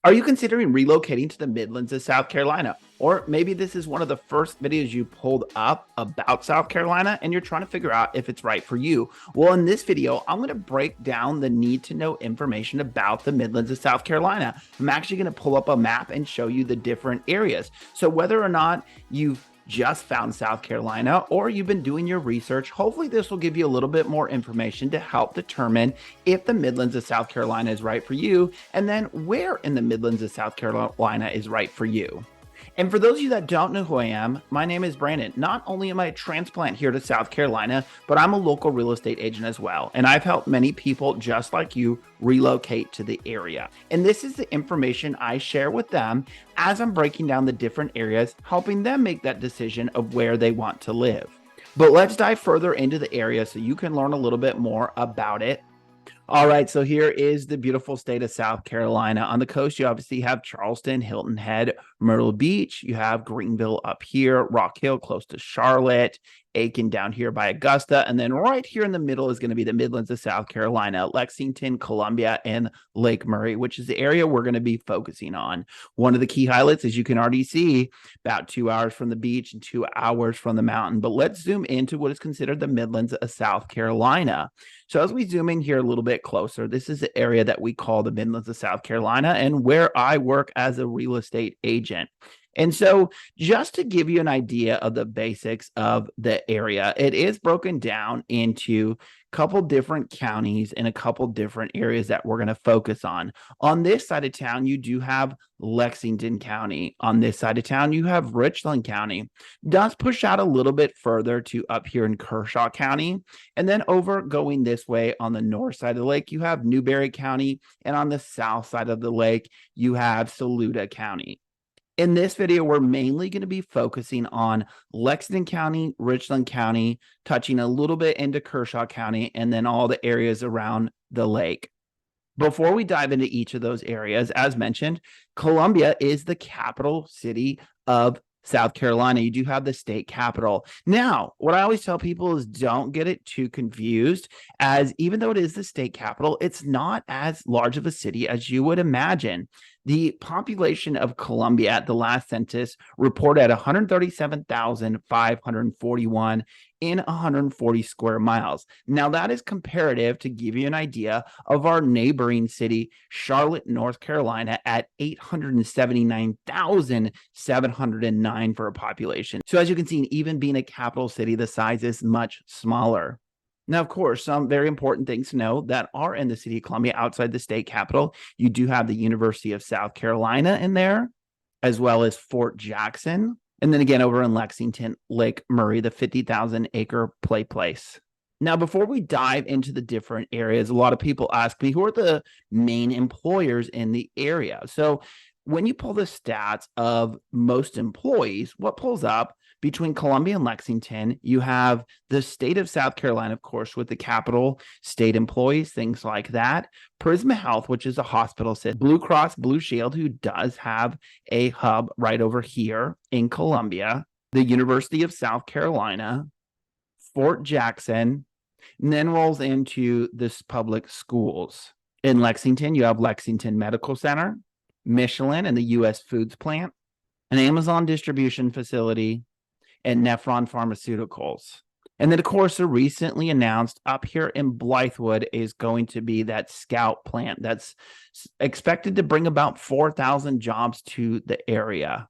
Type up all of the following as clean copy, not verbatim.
Are you considering relocating to the Midlands of South Carolina? Or maybe this is one of the first videos you pulled up about South Carolina and you're trying to figure out if it's right for you. Well, in this video, I'm going to break down the need to know information about the Midlands of South Carolina. I'm actually going to pull up a map and show you the different areas. So whether or not you've just found South Carolina or you've been doing your research, hopefully this will give you a little bit more information to help determine if the Midlands of South Carolina is right for you, and then where in the Midlands of South Carolina is right for you. And for those of you that don't know who I am, my name is Brandon. Not only am I a transplant here to South Carolina, but I'm a local real estate agent as well. And I've helped many people just like you relocate to the area. And this is the information I share with them as I'm breaking down the different areas, helping them make that decision of where they want to live. But let's dive further into the area so you can learn a little bit more about it. All right, so here is the beautiful state of South Carolina. On the coast, you obviously have Charleston, Hilton Head, Myrtle Beach. You have Greenville up here, Rock Hill close to Charlotte, Aiken down here by Augusta. And then right here in the middle is going to be the Midlands of South Carolina, Lexington, Columbia, and Lake Murray, which is the area we're going to be focusing on. One of the key highlights, as you can already see, about 2 hours from the beach and 2 hours from the mountain. But let's zoom into what is considered the Midlands of South Carolina. So as we zoom in here a little bit closer, this is the area that we call the Midlands of South Carolina and where I work as a real estate agent. And so just to give you an idea of the basics of the area, it is broken down into a couple different counties and a couple different areas that we're going to focus on. On this side of town, you do have Lexington County. On this side of town, you have Richland County. Does push out a little bit further to up here in Kershaw County. And then over going this way on the north side of the lake, you have Newberry County. And on the south side of the lake, you have Saluda County. In this video, we're mainly going to be focusing on Lexington County, Richland County, touching a little bit into Kershaw County, and then all the areas around the lake. Before we dive into each of those areas, as mentioned, Columbia is the capital city of South Carolina. You do have the state capital. Now, what I always tell people is don't get it too confused, as even though it is the state capital, it's not as large of a city as you would imagine. The population of Columbia at the last census reported at 137,541 in 140 square miles. Now, that is comparative to give you an idea of our neighboring city, Charlotte, North Carolina, at 879,709 for a population. So as you can see, even being a capital city, the size is much smaller. Now, of course, some very important things to know that are in the city of Columbia outside the state capital. You do have the University of South Carolina in there, as well as Fort Jackson. And then again, over in Lexington, Lake Murray, the 50,000 acre play place. Now, before we dive into the different areas, a lot of people ask me, who are the main employers in the area? So when you pull the stats of most employees, what pulls up between Columbia and Lexington, you have the state of South Carolina, of course, with the capital state employees, things like that. Prisma Health, which is a hospital system. Blue Cross Blue Shield, who does have a hub right over here in Columbia. The University of South Carolina, Fort Jackson, and then rolls into this public schools. In Lexington, you have Lexington Medical Center, Michelin and the U.S. Foods Plant, an Amazon distribution facility, and Nephron Pharmaceuticals. And then, of course, the recently announced up here in Blythewood is going to be that Scout plant that's expected to bring about 4,000 jobs to the area.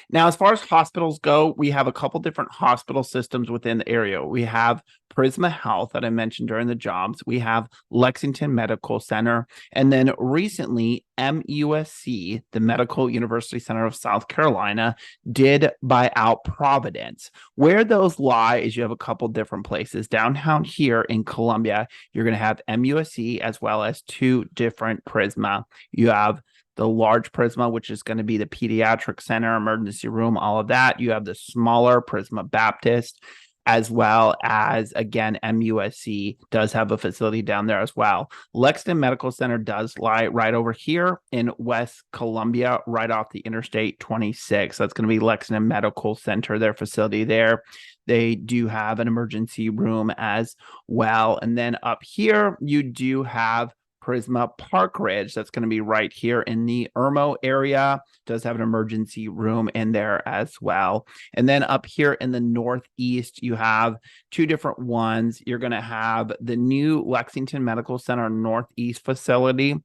Now, as far as hospitals go, we have a couple different hospital systems within the area. We have Prisma Health that I mentioned during the jobs. We have Lexington Medical Center. And then recently, MUSC, the Medical University Center of South Carolina, did buy out Providence. Where those lie is you have a couple different places. Downtown here in Columbia, you're going to have MUSC as well as two different Prisma. You have the large Prisma, which is going to be the pediatric center, emergency room, all of that. You have the smaller Prisma Baptist, as well as, again, MUSC does have a facility down there as well. Lexington Medical Center does lie right over here in West Columbia, right off the Interstate 26. That's going to be Lexington Medical Center, their facility there. They do have an emergency room as well. And then up here, you do have Prisma Park Ridge. That's going to be right here in the Irmo area. Does have an emergency room in there as well. And then up here in the northeast, you have two different ones. You're going to have the new Lexington Medical Center Northeast facility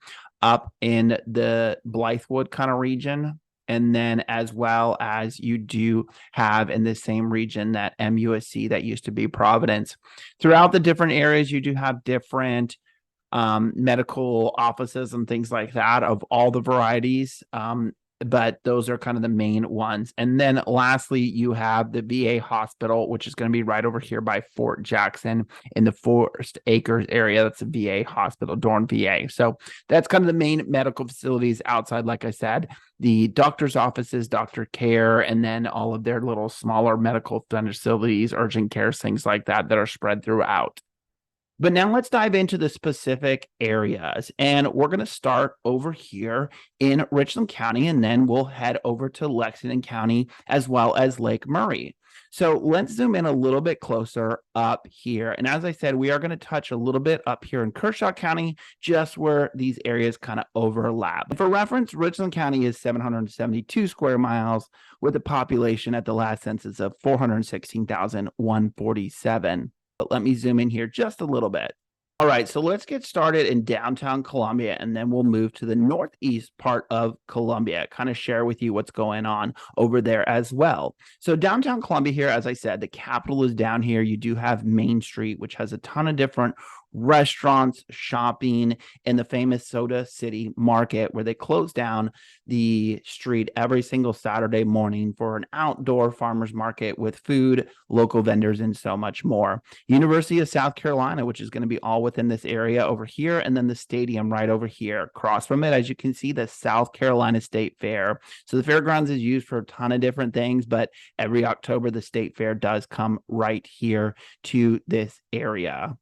up in the Blythewood kind of region. And then as well as you do have in the same region that MUSC that used to be Providence. Throughout the different areas, you do have different medical offices and things like that of all the varieties. But those are kind of the main ones. And then lastly, you have the VA hospital, which is going to be right over here by Fort Jackson in the Forest Acres area. That's a VA hospital, Dorn VA. So that's kind of the main medical facilities outside, like I said, the doctor's offices, doctor care, and then all of their little smaller medical facilities, urgent care, things like that that are spread throughout. But now let's dive into the specific areas, and we're going to start over here in Richland County, and then we'll head over to Lexington County as well as Lake Murray. So let's zoom in a little bit closer up here. And as I said, we are going to touch a little bit up here in Kershaw County, just where these areas kind of overlap. For reference, Richland County is 772 square miles with a population at the last census of 416,147. But let me zoom in here just a little bit. All right, so let's get started in downtown Columbia, and then we'll move to the northeast part of Columbia, kind of share with you what's going on over there as well. So downtown Columbia here, as I said, the capital is down here. You do have Main Street, which has a ton of different restaurants, shopping, and the famous Soda City Market, where they close down the street every single Saturday morning for an outdoor farmers market with food, local vendors, and so much more. University of South Carolina, which is going to be all within this area over here, and then the stadium right over here. Across from it, as you can see, the South Carolina State Fair. So the fairgrounds is used for a ton of different things, but every October, the state fair does come right here to this area.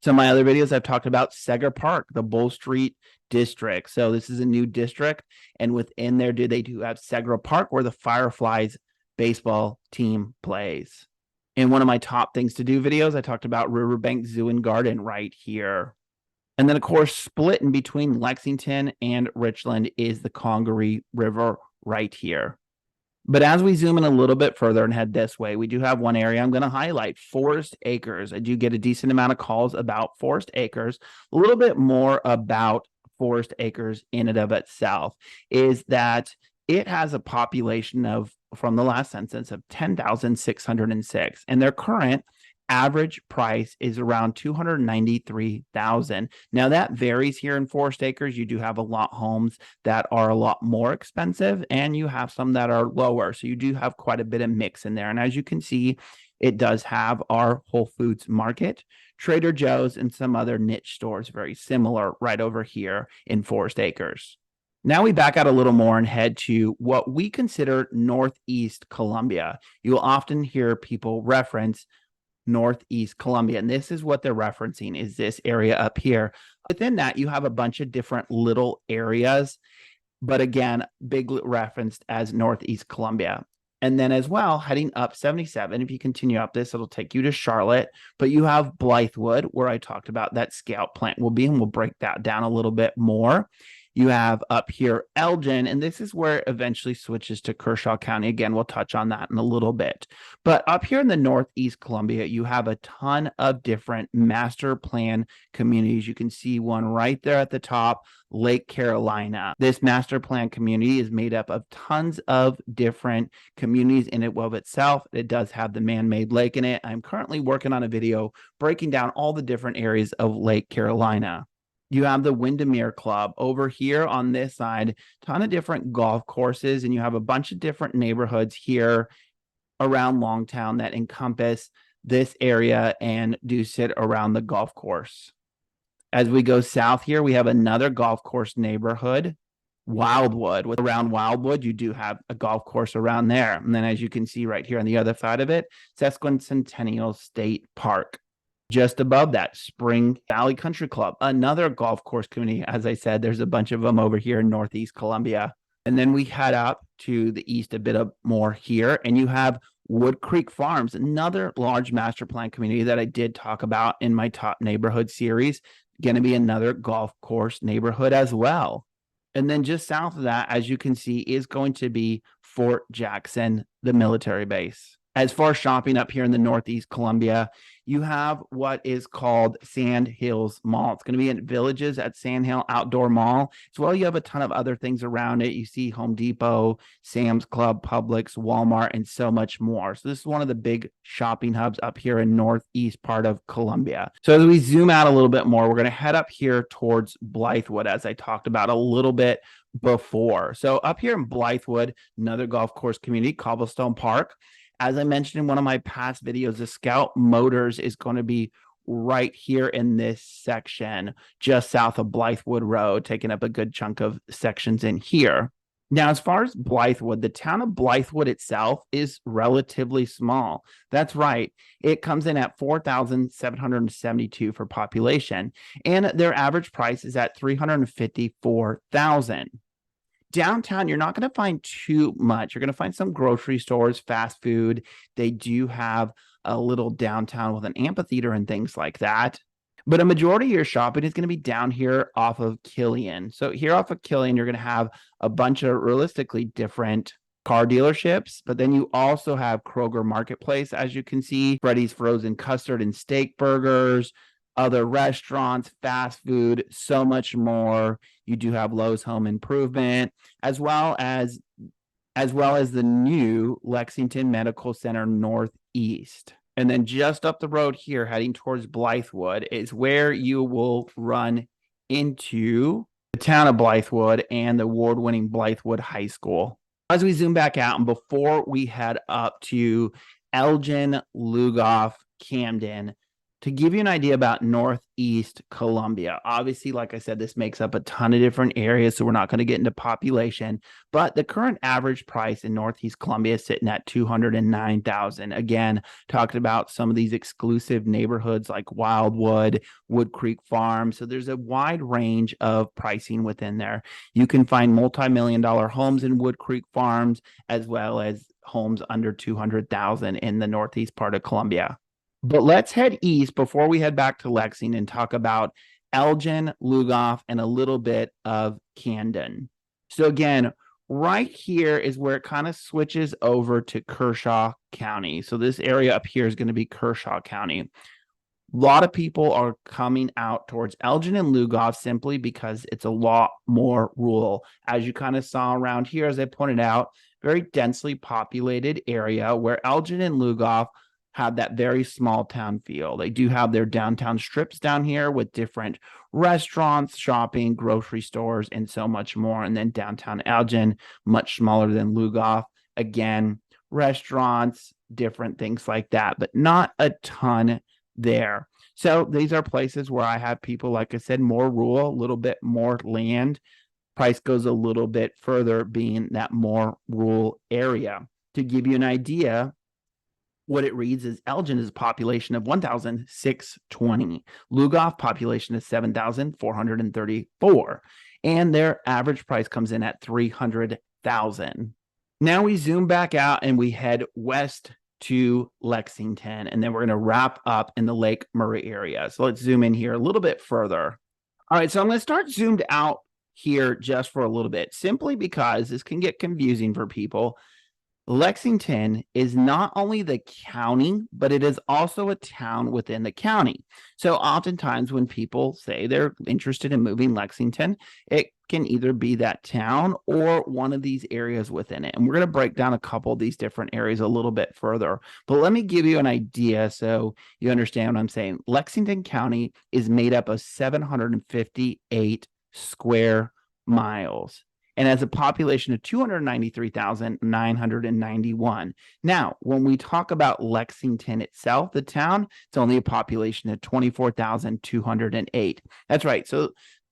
So my other videos, I've talked about Seger Park, the Bull Street district. So this is a new district, and within there, they do have Seger Park, where the Fireflies baseball team plays. In one of my top things to do videos, I talked about Riverbank Zoo and Garden right here. And then, of course, split in between Lexington and Richland is the Congaree River right here. But as we zoom in a little bit further and head this way, we do have one area I'm going to highlight, Forest Acres. I do get a decent amount of calls about Forest Acres. A little bit more about Forest Acres in and of itself is that it has a population of, from the last census, of 10,606, and their current average price is around $293,000. Now that varies here in Forest Acres. You do have a lot of homes that are a lot more expensive, and you have some that are lower. So you do have quite a bit of mix in there. And as you can see, it does have our Whole Foods Market, Trader Joe's, and some other niche stores very similar right over here in Forest Acres. Now we back out a little more and head to what we consider Northeast Columbia. You will often hear people reference Northeast Columbia, and this is what they're referencing, is this area up here. Within that, you have a bunch of different little areas, but again, big referenced as Northeast Columbia. And then as well, heading up 77, if you continue up this, it'll take you to Charlotte, but you have Blythewood, where I talked about that scout plant will be, and we'll break that down a little bit more. You have up here Elgin, and this is where it eventually switches to Kershaw County. Again, we'll touch on that in a little bit. But up here in the Northeast Columbia, you have a ton of different master plan communities. You can see one right there at the top, Lake Carolina. This master plan community is made up of tons of different communities in it of itself. It does have the man-made lake in it. I'm currently working on a video breaking down all the different areas of Lake Carolina. You have the Windermere Club over here on this side, ton of different golf courses, and you have a bunch of different neighborhoods here around Longtown that encompass this area and do sit around the golf course. As we go south here, we have another golf course neighborhood, Wildwood. Around Wildwood, you do have a golf course around there. And then as you can see right here on the other side of it, Sesquicentennial State Park. Just above that, Spring Valley Country Club, another golf course community. As I said, there's a bunch of them over here in Northeast Columbia. And then we head up to the east a bit more here, and you have Wood Creek Farms, another large master plan community that I did talk about in my top neighborhood series. going to be another golf course neighborhood as well. And then just south of that, as you can see, is going to be Fort Jackson, the military base. As far as shopping up here in the Northeast Columbia, you have what is called Sand Hills Mall. It's going to be in Villages at Sand Hill Outdoor Mall. As well, you have a ton of other things around it. You see Home Depot, Sam's Club, Publix, Walmart, and so much more. So this is one of the big shopping hubs up here in northeast part of Columbia. So as we zoom out a little bit more, we're going to head up here towards Blythewood, as I talked about a little bit before. So up here in Blythewood, another golf course community, Cobblestone Park. As I mentioned in one of my past videos, the Scout Motors is going to be right here in this section, just south of Blythewood Road, taking up a good chunk of sections in here. Now, as far as Blythewood, the town of Blythewood itself is relatively small. That's right. It comes in at 4,772 for population, and their average price is at $354,000. Downtown, you're not going to find too much. You're going to find some grocery stores, fast food. They do have a little downtown with an amphitheater and things like that. But a majority of your shopping is going to be down here off of Killian. So here off of Killian, you're going to have a bunch of realistically different car dealerships, but then you also have Kroger Marketplace, as you can see, Freddy's Frozen Custard and Steak Burgers, other restaurants, fast food, so much more. You do have Lowe's Home Improvement, as well as the new Lexington Medical Center Northeast. And then just up the road here, heading towards Blythewood, is where you will run into the town of Blythewood and the award-winning Blythewood High School. As we zoom back out, and before we head up to Elgin, Lugoff, Camden, to give you an idea about Northeast Columbia, obviously, like I said, this makes up a ton of different areas, so we're not going to get into population, but the current average price in Northeast Columbia is sitting at $209,000. Again, talking about some of these exclusive neighborhoods like Wildwood, Wood Creek Farm. So there's a wide range of pricing within there. You can find multi-million-dollar homes in Wood Creek Farms, as well as homes under $200,000 in the Northeast part of Columbia. But let's head east before we head back to Lexington and talk about Elgin, Lugoff, and a little bit of Camden. So again, right here is where it kind of switches over to Kershaw County. So this area up here is going to be Kershaw County. A lot of people are coming out towards Elgin and Lugoff simply because it's a lot more rural. As you kind of saw around here, as I pointed out, very densely populated area where Elgin and Lugoff have that very small town feel. They do have their downtown strips down here with different restaurants, shopping, grocery stores, and so much more. And then downtown Elgin, much smaller than Lugoff. Again, restaurants, different things like that, but not a ton there. So these are places where I have people, like I said, more rural, a little bit more land. Price goes a little bit further, being that more rural area. To give you an idea, what it reads is Elgin is a population of 1,620. Lugoff population is 7,434. And their average price comes in at $300,000. Now we zoom back out and we head west to Lexington, and then we're going to wrap up in the Lake Murray area. So let's zoom in here a little bit further. All right, so I'm going to start zoomed out here just for a little bit, simply because this can get confusing for people. Lexington is not only the county, but it is also a town within the county. So oftentimes when people say they're interested in moving Lexington, it can either be that town or one of these areas within it. And we're going to break down a couple of these different areas a little bit further. But let me give you an idea so you understand what I'm saying. Lexington County is made up of 758 square miles and has a population of 293,991. Now, when we talk about Lexington itself, the town, it's only a population of 24,208. That's right. So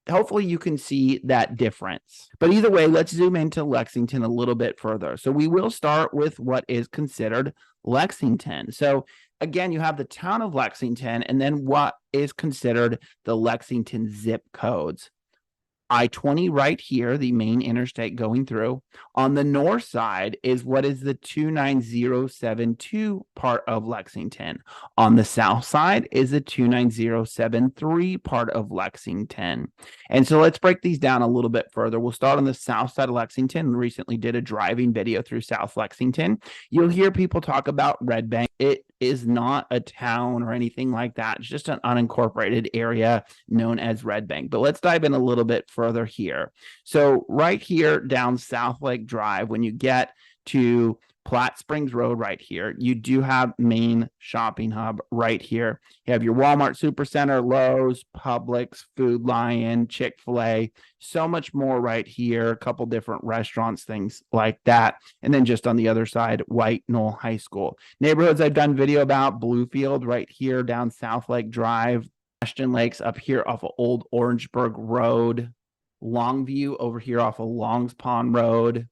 hopefully you can see that difference. But either way, let's zoom into Lexington a little bit further. So we will start with what is considered Lexington. So again, you have the town of Lexington and then what is considered the Lexington zip codes. I-20 right here, the main interstate going through. On the north side is what is the 29072 part of Lexington. On the south side is the 29073 part of Lexington. And so let's break these down a little bit further. We'll start on the south side of Lexington. Recently did a driving video through South Lexington. You'll hear people talk about Red Bank. It is not a town or anything like that. It's just an unincorporated area known as Red Bank. But let's dive in a little bit further here. So right here down South Lake Drive, when you get to Platte Springs Road right here, you do have main shopping hub right here. You have your Walmart Supercenter, Lowe's, Publix, Food Lion, Chick-fil-A, so much more right here, a couple different restaurants, things like that. And then just on the other side, White Knoll High School. Neighborhoods I've done video about, Bluefield right here down South Lake Drive, Ashton Lakes up here off of Old Orangeburg Road, Longview over here off of Longs Pond Road,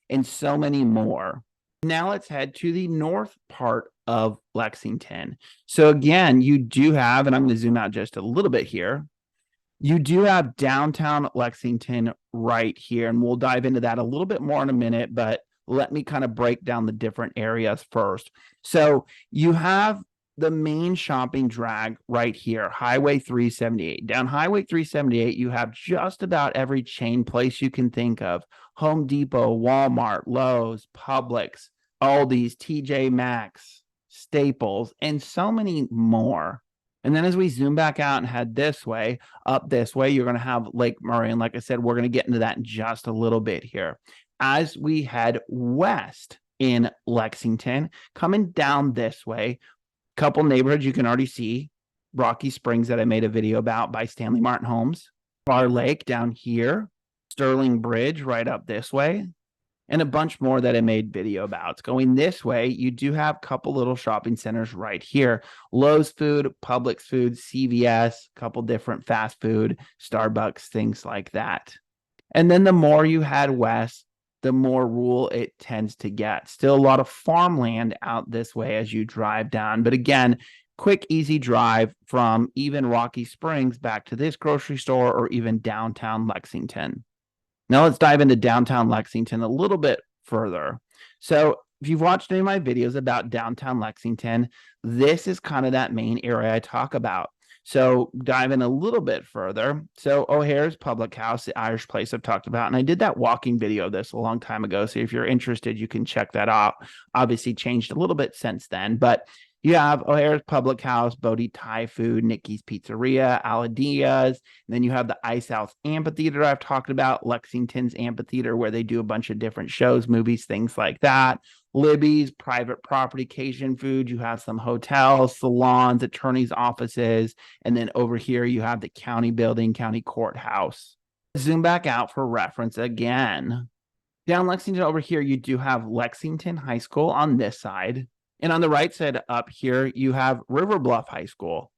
and so many more. Now let's head to the north part of Lexington. So again, you do have, and I'm going to zoom out just a little bit here, you do have downtown Lexington right here, and we'll dive into that a little bit more in a minute, but let me kind of break down the different areas first. So you have the main shopping drag right here, Highway 378. Down Highway 378, you have just about every chain place you can think of. Home Depot, Walmart, Lowe's, Publix, Aldi's, TJ Maxx, Staples, and so many more. And then as we zoom back out and head this way, up this way, you're going to have Lake Murray. And like I said, we're going to get into that in just a little bit here. As we head west in Lexington, coming down this way, couple neighborhoods you can already see. Rocky Springs that I made a video about by Stanley Martin Homes. Bar Lake down here. Sterling Bridge right up this way. And a bunch more that I made video about. Going this way, you do have a couple little shopping centers right here. Lowe's Food, Publix Food, CVS, a couple different fast food, Starbucks, things like that. And then the more you head west, the more rural it tends to get. Still a lot of farmland out this way as you drive down. But again, quick, easy drive from even Rocky Springs back to this grocery store or even downtown Lexington. Now let's dive into downtown Lexington a little bit further. So if you've watched any of my videos about downtown Lexington, this is kind of that main area I talk about. So dive in a little bit further. So O'Hare's Public House, the Irish place I've talked about, and I did that walking video of this a long time ago. So if you're interested, you can check that out. Obviously changed a little bit since then, but you have O'Hare's Public House, Bodie Thai Food, Nikki's Pizzeria, Aladia's. And then you have the Ice House Amphitheater I've talked about, Lexington's Amphitheater, where they do a bunch of different shows, movies, things like that. Libby's, private property, Cajun food. You have some hotels, salons, attorneys' offices. And then over here, you have the county building, county courthouse. Zoom back out for reference again. Down Lexington over here, you do have Lexington High School on this side. And on the right side up here, you have River Bluff High School.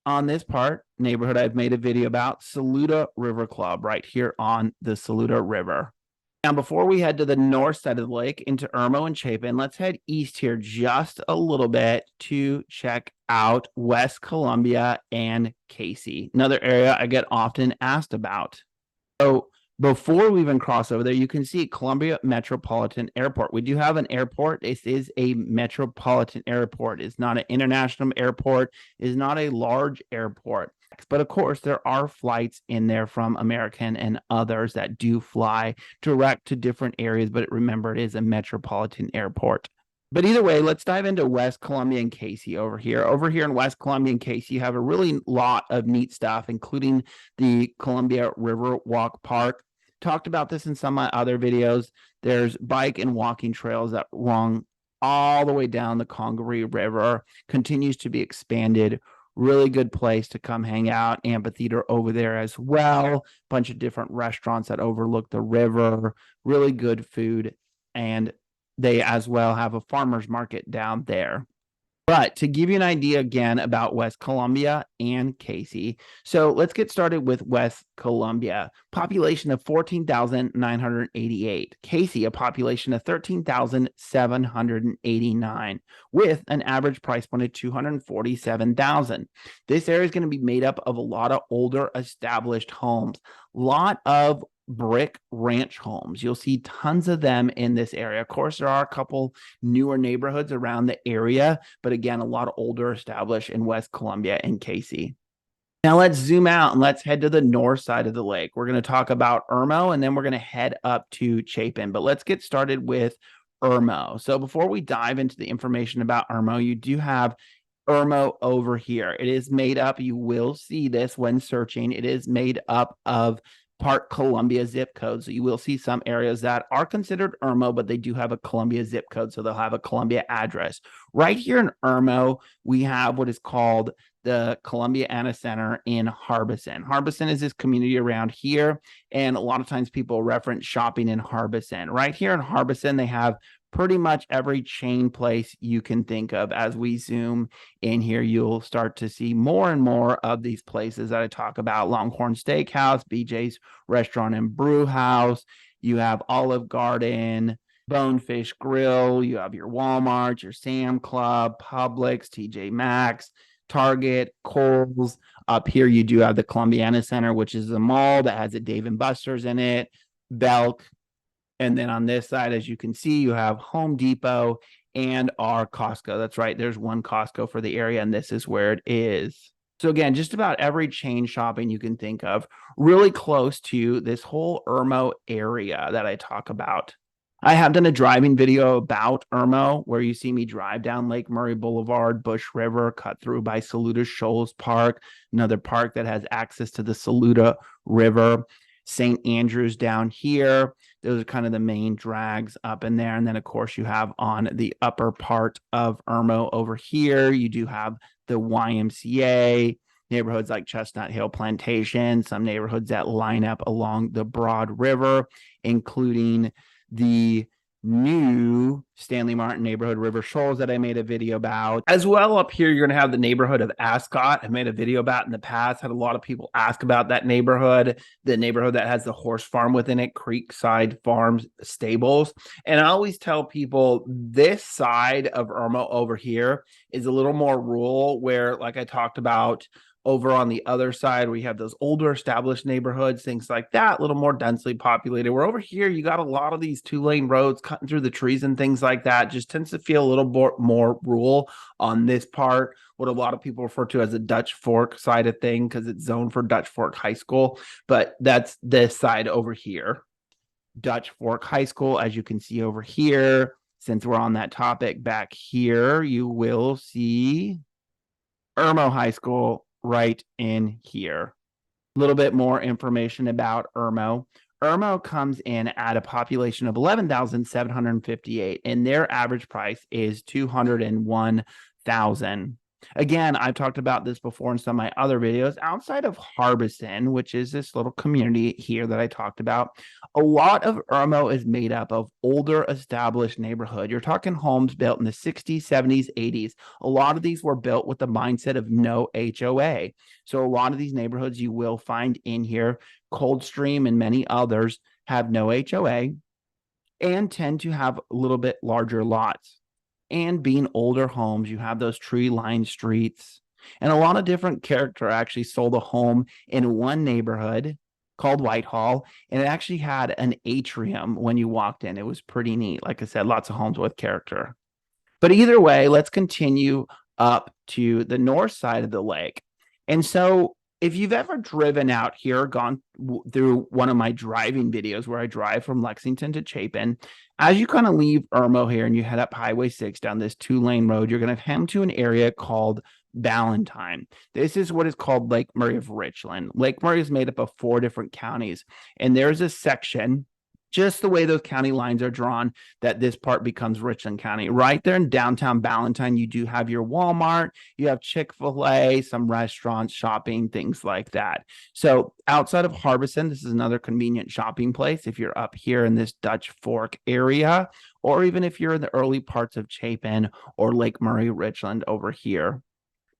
On this part, neighborhood I've made a video about, Saluda River Club, right here on the Saluda River. Now, before we head to the north side of the lake into Irmo and Chapin, let's head east here just a little bit to check out West Columbia and Cayce, another area I get often asked about. So before we even cross over there, you can see Columbia Metropolitan Airport. We do have an airport. This is a metropolitan airport. It's not an international airport. It's not a large airport. But of course, there are flights in there from American and others that do fly direct to different areas. But remember, it is a metropolitan airport. But either way, let's dive into West Columbia and Cayce over here. Over here in West Columbia and Cayce, you have a really lot of neat stuff, including the Columbia River Walk Park. Talked about this in some of my other videos. There's bike and walking trails that run all the way down the Congaree River. Continues to be expanded. Really good place to come hang out. Amphitheater over there as well. Bunch of different restaurants that overlook the river. Really good food. And they as well have a farmer's market down there. But to give you an idea again about West Columbia and Cayce, so let's get started with West Columbia. Population of 14,988. Cayce, a population of 13,789, with an average price point of 247,000. This area is going to be made up of a lot of older established homes, a lot of brick ranch homes. You'll see tons of them in this area. Of course, there are a couple newer neighborhoods around the area, but again, a lot of older established in West Columbia and Cayce. Now let's zoom out and let's head to the north side of the lake. We're going to talk about Irmo and then we're going to head up to Chapin. But let's get started with Irmo. So before we dive into the information about Irmo, you do have Irmo over here. It is made up, you will see this when searching, it is made up of part Columbia zip code. So you will see some areas that are considered Irmo, but they do have a Columbia zip code. So they'll have a Columbia address. Right here in Irmo, we have what is called the Columbia Anna Center in Harbison. Harbison is this community around here, and a lot of times people reference shopping in Harbison. Right here in Harbison, they have pretty much every chain place you can think of. As we zoom in here, you'll start to see more and more of these places that I talk about. Longhorn Steakhouse, BJ's Restaurant and Brew House. You have Olive Garden, Bonefish Grill. You have your Walmart, your Sam Club, Publix, TJ Maxx, Target, Kohl's. Up here, you do have the Columbiana Center, which is a mall that has a Dave & Buster's in it, Belk. And then on this side, as you can see, you have Home Depot and our Costco. That's right. There's one Costco for the area, and this is where it is. So again, just about every chain shopping you can think of, really close to this whole Irmo area that I talk about. I have done a driving video about Irmo where you see me drive down Lake Murray Boulevard, Bush River, cut through by Saluda Shoals Park, another park that has access to the Saluda River. St. Andrews down here. Those are kind of the main drags up in there. And then, of course, you have on the upper part of Irmo over here, you do have the YMCA, neighborhoods like Chestnut Hill Plantation, some neighborhoods that line up along the Broad River, including the new Stanley Martin neighborhood, River Shoals, that I made a video about. As well, up here, you're going to have the neighborhood of Ascot. I made a video about in the past, had a lot of people ask about that neighborhood, the neighborhood that has the horse farm within it, Creekside Farms Stables. And I always tell people this side of Irmo over here is a little more rural, where, like I talked about, over on the other side, we have those older established neighborhoods, things like that, a little more densely populated. We're over here, you got a lot of these two-lane roads cutting through the trees and things like that. Just tends to feel a little more rural on this part, what a lot of people refer to as the Dutch Fork side of thing, because it's zoned for Dutch Fork High School. But that's this side over here, Dutch Fork High School, as you can see over here. Since we're on that topic, back here, you will see Irmo High School right in here. A little bit more information about Irmo. Irmo comes in at a population of 11,758, and their average price is $201,000. Again, I've talked about this before in some of my other videos. Outside of Harbison, which is this little community here that I talked about, a lot of Irmo is made up of older established neighborhood. You're talking homes built in the 60s, 70s, 80s. A lot of these were built with the mindset of no HOA. So a lot of these neighborhoods you will find in here, Coldstream and many others, have no HOA and tend to have a little bit larger lots. And being older homes, you have those tree-lined streets. And a lot of different character actually sold a home in one neighborhood called Whitehall, and it actually had an atrium when you walked in. It was pretty neat. Like I said, lots of homes with character. But either way, let's continue up to the north side of the lake. And so if you've ever driven out here, gone through one of my driving videos where I drive from Lexington to Chapin, as you kind of leave Irmo here and you head up Highway 6 down this two-lane road, you're going to come to an area called Ballentine. This is what is called Lake Murray of Richland. Lake Murray is made up of 4 different counties, and there's a section just the way those county lines are drawn, that this part becomes Richland County. Right there in downtown Ballentine, you do have your Walmart, you have Chick-fil-A, some restaurants, shopping, things like that. So outside of Harbison, this is another convenient shopping place if you're up here in this Dutch Fork area, or even if you're in the early parts of Chapin or Lake Murray, Richland over here.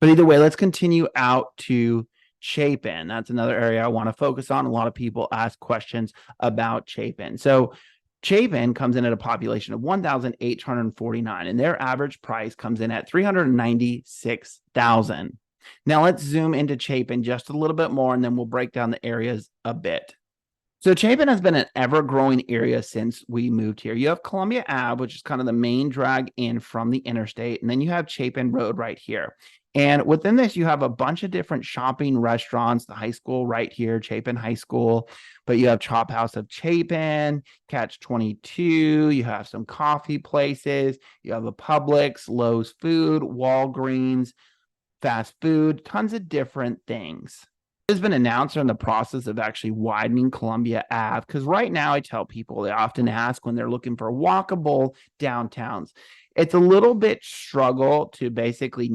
But either way, let's continue out to Chapin. That's another area I want to focus on. A lot of people ask questions about Chapin. So Chapin comes in at a population of 1,849, and their average price comes in at $396,000. Now let's zoom into Chapin just a little bit more, and then we'll break down the areas a bit. So Chapin has been an ever-growing area since we moved here. You have Columbia Ave, which is kind of the main drag in from the interstate, and then you have Chapin Road right here. And within this, you have a bunch of different shopping restaurants, the high school right here, Chapin High School, but you have Chop House of Chapin, Catch 22, you have some coffee places, you have a Publix, Lowe's Food, Walgreens, fast food, tons of different things. It has been announced they're in the process of actually widening Columbia Ave, because right now I tell people, they often ask when they're looking for walkable downtowns. It's a little bit struggle to basically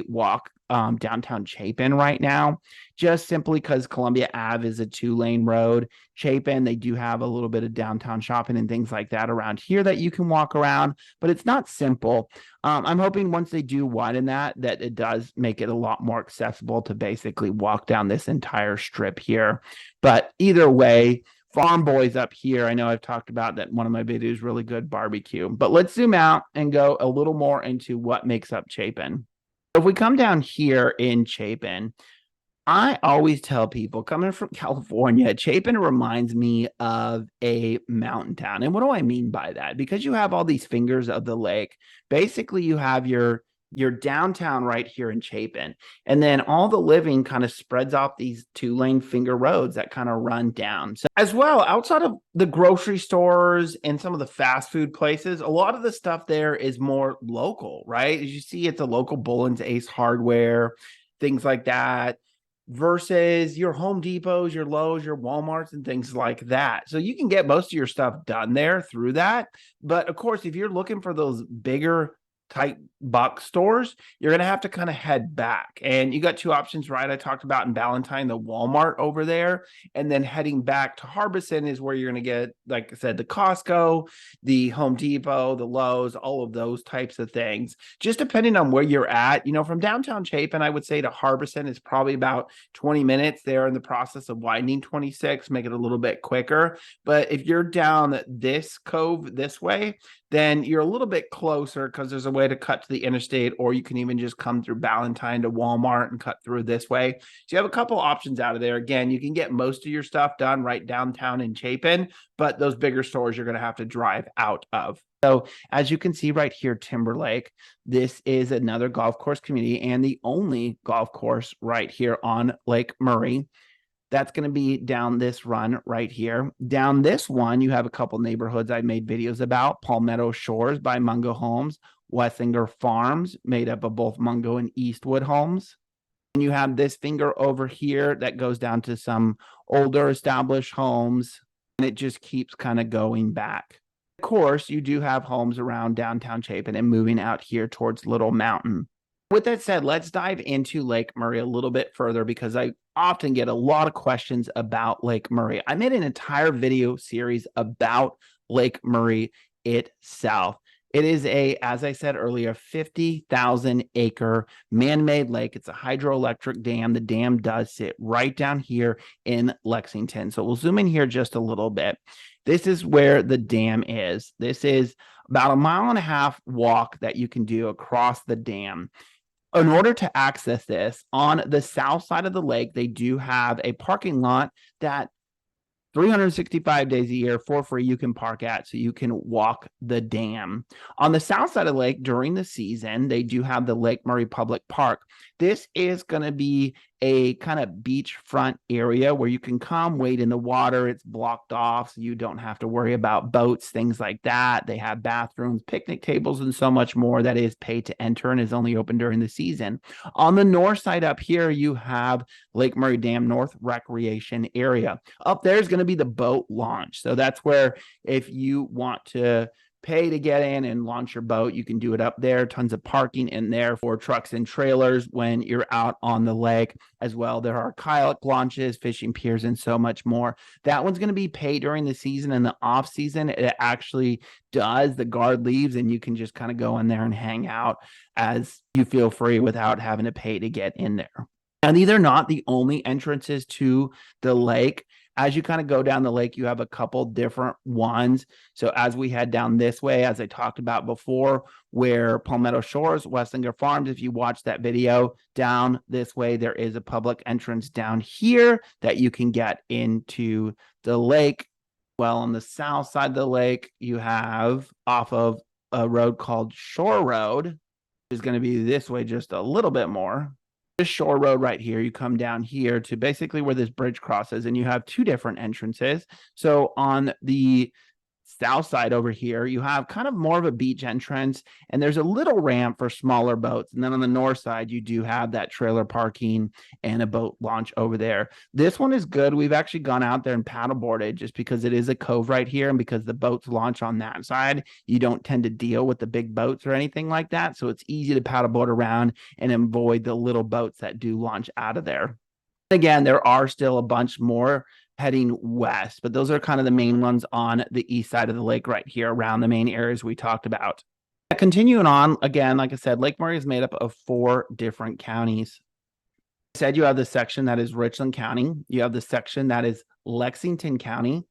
walk downtown Chapin right now, just simply because Columbia Ave is a 2-lane road. Chapin, they do have a little bit of downtown shopping and things like that around here that you can walk around, but it's not simple. I'm hoping once they do widen that it does make it a lot more accessible to basically walk down this entire strip here. But either way, Farm Boys up here, I know I've talked about that one of my videos, really good barbecue. But let's zoom out and go a little more into what makes up Chapin. If we come down here in Chapin, I always tell people coming from California, Chapin reminds me of a mountain town. And what do I mean by that? Because you have all these fingers of the lake. Basically, you have your downtown right here in Chapin. And then all the living kind of spreads off these 2-lane finger roads that kind of run down. So as well, outside of the grocery stores and some of the fast food places, a lot of the stuff there is more local, right? As you see, it's a local Bullen's Ace Hardware, things like that, versus your Home Depots, your Lowe's, your Walmarts, and things like that. So you can get most of your stuff done there through that. But of course, if you're looking for those bigger type box stores, you're going to have to kind of head back. And you got two options, right? I talked about in Ballentine, the Walmart over there, and then heading back to Harbison is where you're going to get, like I said, the Costco, the Home Depot, the Lowe's, all of those types of things. Just depending on where you're at, from downtown Chapin, I would say to Harbison is probably about 20 minutes. They're in the process of widening 26, make it a little bit quicker. But if you're down this cove this way, then you're a little bit closer because there's a way to cut to the interstate, or you can even just come through Ballentine to Walmart and cut through this way. So you have a couple options out of there. Again, you can get most of your stuff done right downtown in Chapin, but those bigger stores you're going to have to drive out of. So as you can see right here, Timberlake, this is another golf course community and the only golf course right here on Lake Murray. That's going to be down this run right here. Down this one, you have a couple neighborhoods I made videos about. Palmetto Shores by Mungo Homes, Wessinger Farms, made up of both Mungo and Eastwood homes. And you have this finger over here that goes down to some older established homes, and it just keeps kind of going back. Of course, you do have homes around downtown Chapin and moving out here towards Little Mountain. With that said, let's dive into Lake Murray a little bit further because I often get a lot of questions about Lake Murray. I made an entire video series about Lake Murray itself. It is as I said earlier, 50,000 acre man-made lake. It's a hydroelectric dam. The dam does sit right down here in Lexington. So we'll zoom in here just a little bit. This is where the dam is. This is about a 1.5 mile walk that you can do across the dam. In order to access this, on the south side of the lake, they do have a parking lot that 365 days a year for free you can park at, so you can walk the dam. On the south side of the lake during the season, they do have the Lake Murray Public Park. This is going to be a kind of beachfront area where you can come wade in the water. It's blocked off, so you don't have to worry about boats, things like that. They have bathrooms, picnic tables, and so much more that is paid to enter and is only open during the season. On the north side up here, you have Lake Murray Dam North Recreation Area. Up there is going to be the boat launch. So that's where if you want to pay to get in and launch your boat, you can do it up there. Tons of parking in there for trucks and trailers when you're out on the lake as well. There are kayak launches, fishing piers, and so much more. That one's going to be paid during the season. And the off season, it actually does. The guard leaves and you can just kind of go in there and hang out as you feel free without having to pay to get in there. And these are not the only entrances to the lake. As you kind of go down the lake, you have a couple different ones. So as we head down this way, as I talked about before, where Palmetto Shores, Westlinger Farms, if you watch that video, down this way, there is a public entrance down here that you can get into the lake. Well, on the south side of the lake, you have off of a road called Shore Road, which is going to be this way just a little bit more. This Shore Road right here, you come down here to basically where this bridge crosses, and you have two different entrances. So on the south side over here, you have kind of more of a beach entrance, and there's a little ramp for smaller boats. And then on the north side, you do have that trailer parking and a boat launch over there. This one is good. We've actually gone out there and paddleboarded just because it is a cove right here, and because the boats launch on that side, you don't tend to deal with the big boats or anything like that. So it's easy to paddleboard around and avoid the little boats that do launch out of there. Again, there are still a bunch more heading west, but those are kind of the main ones on the east side of the lake right here around the main areas we talked about. Continuing on, again, like I said, Lake Murray is made up of 4 different counties. I said you have the section that is Richland County, you have the section that is Lexington County,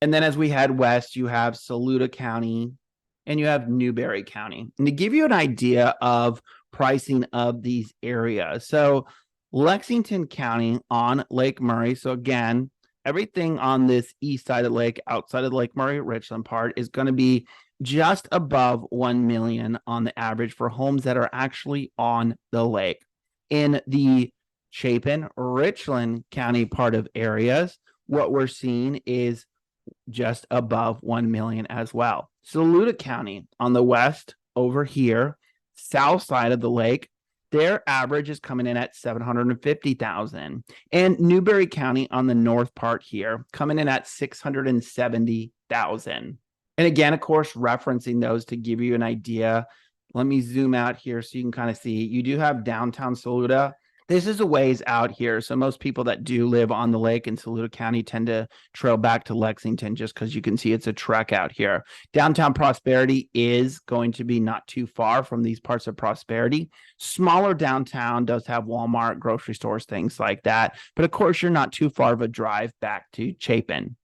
and then as we head west, you have Saluda County, and you have Newberry County. And to give you an idea of pricing of these areas, so Lexington County on Lake Murray, so again, everything on this east side of the lake, outside of the Lake Murray Richland part, is going to be just above 1 million on the average for homes that are actually on the lake. In the Chapin, Richland County part of areas, what we're seeing is just above 1 million as well. Saluda County on the west over here, south side of the lake, their average is coming in at 750,000, and Newberry County on the north part here coming in at 670,000. And again, of course, referencing those to give you an idea. Let me zoom out here so you can kind of see. You do have downtown Saluda. This is a ways out here. So most people that do live on the lake in Saluda County tend to trail back to Lexington just because you can see it's a trek out here. Downtown Prosperity is going to be not too far from these parts of Prosperity. Smaller downtown does have Walmart, grocery stores, things like that. But of course, you're not too far of a drive back to Chapin.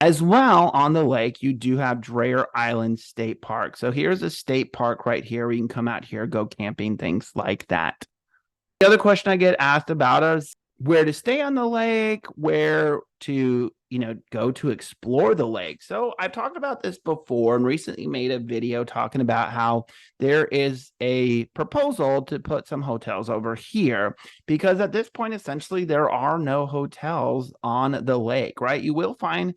As well, on the lake, you do have Dreher Island State Park. So here's a state park right here where you can come out here, go camping, things like that. The other question I get asked about is where to stay on the lake, where to, go to explore the lake. So I've talked about this before and recently made a video talking about how there is a proposal to put some hotels over here because at this point, essentially, there are no hotels on the lake, right? You will find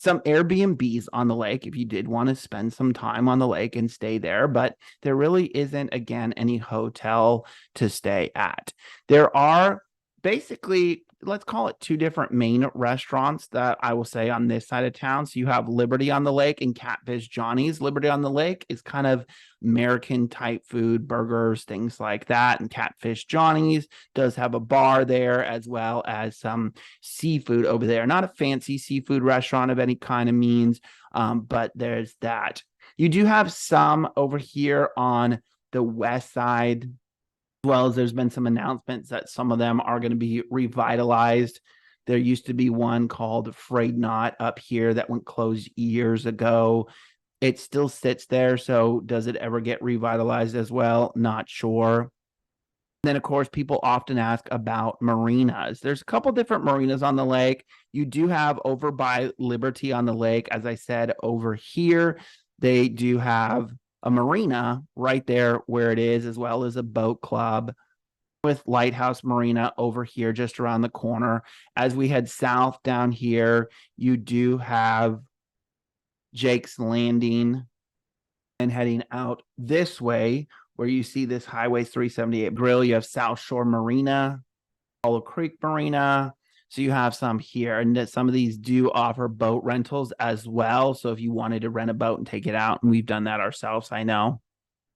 some Airbnbs on the lake if you did want to spend some time on the lake and stay there, but there really isn't, again, any hotel to stay at. There are basically, let's call it 2 different main restaurants that I will say on this side of town. So you have Liberty on the Lake and Catfish Johnny's. Liberty on the Lake is kind of American type food, burgers, things like that. And Catfish Johnny's does have a bar there as well as some seafood over there. Not a fancy seafood restaurant of any kind of means, but there's that. You do have some over here on the west side, as well as there's been some announcements that some of them are going to be revitalized. There used to be one called Afraid Not up here that went closed years ago. It still sits there, so does it ever get revitalized as well? Not sure. Then, of course, people often ask about marinas. There's a couple different marinas on the lake. You do have over by Liberty on the lake. As I said, over here, they do have a marina right there where it is, as well as a boat club. with Lighthouse Marina over here just around the corner. As we head south down here, you do have Jake's Landing, and heading out this way where you see this Highway 378 grill, you have South Shore Marina, Hollow Creek Marina. So you have some here, and some of these do offer boat rentals as well. So if you wanted to rent a boat and take it out, and we've done that ourselves, I know.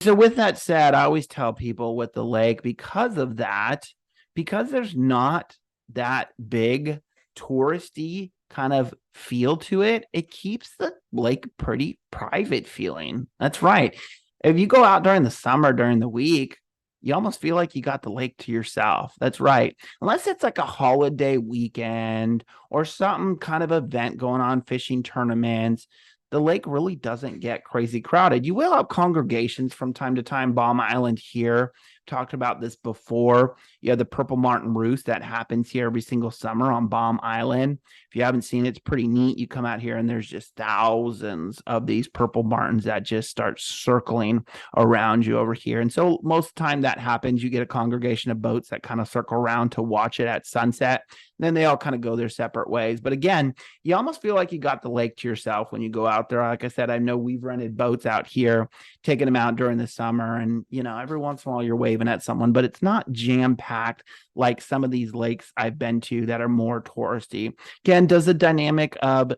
So with that said, I always tell people with the lake, because of that, because there's not that big touristy kind of feel to it, it keeps the lake pretty private feeling. That's right. If you go out during the summer, during the week, you almost feel like you got the lake to yourself. That's right. Unless it's like a holiday weekend or something kind of event going on, fishing tournaments, the lake really doesn't get crazy crowded. You will have congregations from time to time. Balm Island here, talked about this before. You have the Purple Martin Roost that happens here every single summer on Balm Island. If you haven't seen it, it's pretty neat. You come out here and there's just thousands of these purple martins that just start circling around you over here. And so most of the time that happens, you get a congregation of boats that kind of circle around to watch it at sunset. Then they all kind of go their separate ways. But again, you almost feel like you got the lake to yourself when you go out there. Like I said, I know we've rented boats out here, taking them out during the summer. And, you know, every once in a while you're waving at someone, but it's not jam-packed like some of these lakes I've been to that are more touristy. Again, does the dynamic of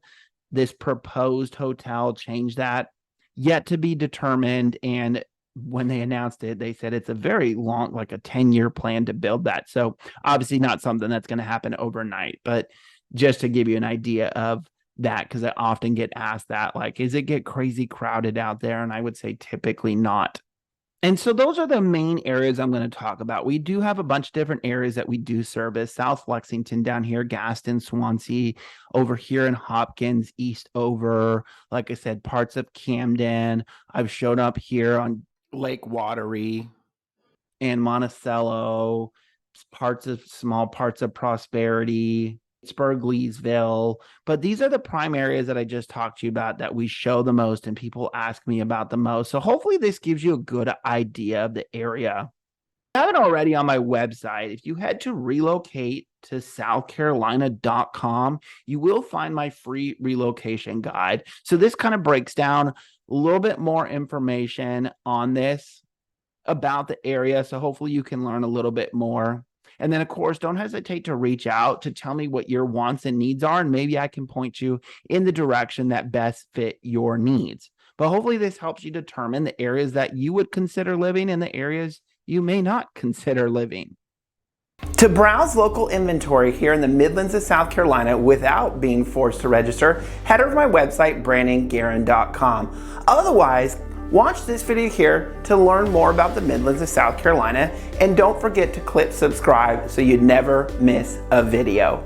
this proposed hotel change that? Yet to be determined. And when they announced it, they said it's a very long, like a 10-year plan to build that. So obviously not something that's going to happen overnight, but just to give you an idea of that, because I often get asked that, like, is it get crazy crowded out there? And I would say typically not. And so those are the main areas I'm going to talk about. We do have a bunch of different areas that we do service. South Lexington down here, Gaston, Swansea, over here in Hopkins, East over, like I said, parts of Camden. I've shown up here on Lake Watery and Monticello, small parts of Prosperity, Batesburg Leesville. But these are the prime areas that I just talked to you about that we show the most and people ask me about the most. So hopefully this gives you a good idea of the area. If you haven't already, on my website, if you head to relocate to southcarolina.com, you will find my free relocation guide. So this kind of breaks down a little bit more information on this about the area. So hopefully you can learn a little bit more. And then, of course, don't hesitate to reach out to tell me what your wants and needs are, and maybe I can point you in the direction that best fit your needs. But hopefully this helps you determine the areas that you would consider living and the areas you may not consider living. To browse local inventory here in the Midlands of South Carolina without being forced to register, head over to my website, brandongaron.com. Otherwise, watch this video here to learn more about the Midlands of South Carolina, and don't forget to click subscribe so you never miss a video.